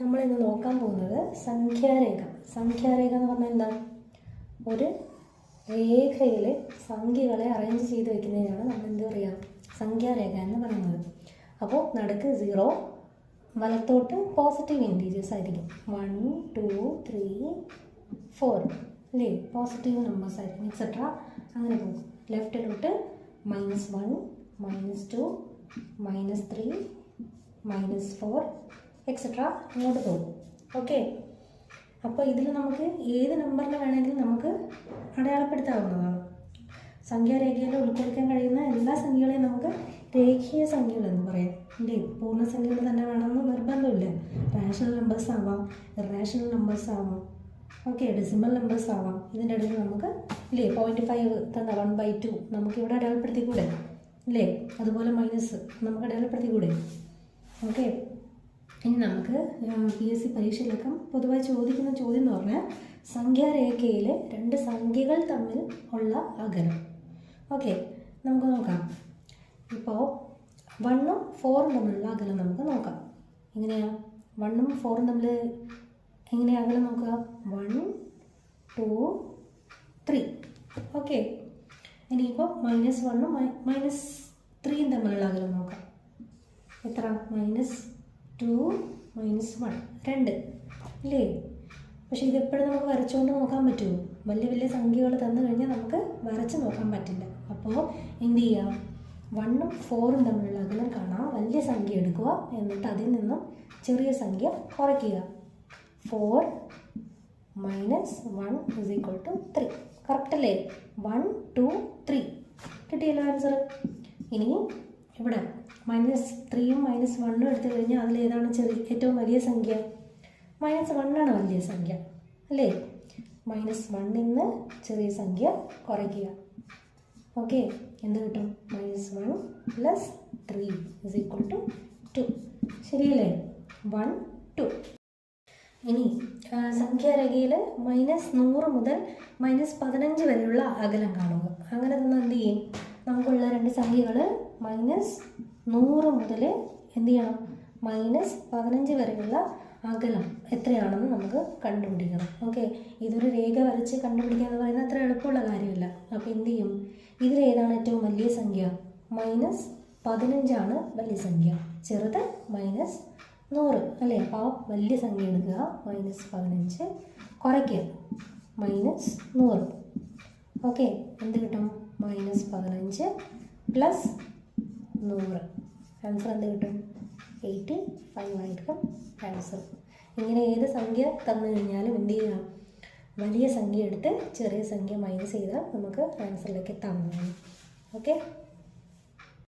നമ്മളിന്ന് നോക്കാൻ പോകുന്നത് സംഖ്യാരേഖ. സംഖ്യാരേഖ എന്ന് പറഞ്ഞാൽ എന്താ? ഒരു രേഖയിൽ സംഖ്യകളെ അറേഞ്ച് ചെയ്ത് വെക്കുന്നതിനാണ് നമ്മൾ എന്ത് പറയുക? സംഖ്യാരേഖ എന്ന് പറയുന്നത്. അപ്പോൾ നടുക്ക് 0, വലത്തോട്ട് പോസിറ്റീവ് ഇൻറ്റീജേഴ്സ് ആയിരിക്കും. 1, 2, 3, 4 അല്ലേ? പോസിറ്റീവ് നമ്പേഴ്സ് ആയിരിക്കും, എക്സെട്ര അങ്ങനെ പോകും. ലെഫ്റ്റിലോട്ട് -1, -2, -3, -4 എക്സെട്ര ഇങ്ങോട്ട് പോകും. ഓക്കെ, അപ്പോൾ ഇതിൽ നമുക്ക് ഏത് നമ്പറിനെ വേണമെങ്കിലും നമുക്ക് അടയാളപ്പെടുത്താവുന്നതാണ്. സംഖ്യാരേഖയിൽ ഉൾക്കൊള്ളിക്കാൻ കഴിയുന്ന എല്ലാ സംഖ്യകളെയും നമുക്ക് രേഖീയ സംഖ്യകൾ എന്ന് പറയാം. ഇല്ലേ? പൂർണ്ണസംഖ്യകൾ തന്നെ വേണമെന്ന് നിർബന്ധമില്ല. റാഷണൽ നമ്പേഴ്സ് ആവാം, ഇറാഷണൽ നമ്പേഴ്സ് ആവാം, ഓക്കെ, ഡെസിമൽ നമ്പേഴ്സ് ആവാം. ഇതിൻ്റെ ഇടയിൽ നമുക്ക് ഇല്ലേ 0.5 തന്ന 1/2 നമുക്കിവിടെ അടയാളപ്പെടുത്തിക്കൂടെ? ഇല്ലേ? അതുപോലെ മൈനസ് നമുക്ക് അടയാളപ്പെടുത്തിക്കൂടെ? ഓക്കെ, ഇനി നമുക്ക് PSC പരീക്ഷയിലൊക്കെ പൊതുവായി ചോദിക്കുന്ന ചോദ്യം എന്ന് പറഞ്ഞാൽ സംഖ്യാരേഖയിലെ രണ്ട് സംഖ്യകൾ തമ്മിൽ ഉള്ള അകലം. ഓക്കെ, നമുക്ക് നോക്കാം. ഇപ്പോൾ 1ഉം 4ഉം തമ്മിലുള്ള അകലം നമുക്ക് നോക്കാം. എങ്ങനെയാണ് 1ഉം 4ഉം തമ്മിൽ എങ്ങനെയാണ് അകലം നോക്കുക? 1, 2, 3. ഓക്കെ, ഇനിയിപ്പോൾ -1ഉം -3ഉം തമ്മിലുള്ള അകലം നോക്കാം. എത്ര? -2, -1, 2 ഇല്ലേ? പക്ഷേ ഇതെപ്പോഴും നമുക്ക് വരച്ചുകൊണ്ട് നോക്കാൻ പറ്റുമോ? വലിയ വലിയ സംഖ്യകൾ തന്നു കഴിഞ്ഞാൽ നമുക്ക് വരച്ച് നോക്കാൻ പറ്റില്ല. അപ്പോൾ എന്ത് ചെയ്യുക? 1ഉം 4ഉം തമ്മിലുള്ള അകലം കാണാം. വലിയ സംഖ്യ എടുക്കുക, എന്നിട്ട് അതിൽ നിന്നും ചെറിയ സംഖ്യ കുറയ്ക്കുക. 4 - 1 = 3. കറക്റ്റ് അല്ലേ? 1, 2, 3 കിട്ടിയല്ലോ ആൻസർ. ഇനി ഇവിടെ -3ഉം -1ഉം എടുത്തു കഴിഞ്ഞാൽ അതിലേതാണ് ഏറ്റവും വലിയ സംഖ്യ? -1 വലിയ സംഖ്യ അല്ലേ? -1ൽ നിന്ന് ചെറിയ സംഖ്യ കുറയ്ക്കുക. ഓക്കെ, എന്ത് കിട്ടും? -1 + 3 = 2. ശരിയല്ലേ? 1, 2. ഇനി സംഖ്യാരേഖയിൽ -100 മുതൽ -15 വരെയുള്ള അകലം കാണുക. അങ്ങനെ തന്നെ എന്ത് ചെയ്യും? നമുക്കുള്ള രണ്ട് സംഖ്യകൾ -100 മുതൽ എന്ത് ചെയ്യണം? -15 വരെയുള്ള അകലം എത്രയാണെന്ന് നമുക്ക് കണ്ടുപിടിക്കണം. ഓക്കെ, ഇതൊരു രേഖ വരച്ച് കണ്ടുപിടിക്കുക എന്ന് പറയുന്നത് അത്ര എളുപ്പമുള്ള കാര്യമില്ല. അപ്പോൾ എന്ത് ചെയ്യും? ഇതിലേതാണ് ഏറ്റവും വലിയ സംഖ്യ? -15 വലിയ സംഖ്യ, ചെറുത് -100 അല്ലേ? അപ്പോൾ വലിയ സംഖ്യ എടുക്കുക, -15 കുറയ്ക്കുക, -100. ഓക്കെ, എന്ത് കിട്ടും? -15 + 100. ആൻസർ എന്ത് കിട്ടും? 85 ആയിരിക്കും ആൻസർ. ഇങ്ങനെ ഏത് സംഖ്യ തന്നു കഴിഞ്ഞാലും എന്ത് ചെയ്യുക? വലിയ സംഖ്യ എടുത്ത് ചെറിയ സംഖ്യ മൈനസ് ചെയ്താൽ നമുക്ക് ആൻസറിലേക്ക് എത്താവുന്നതാണ്. ഓക്കെ.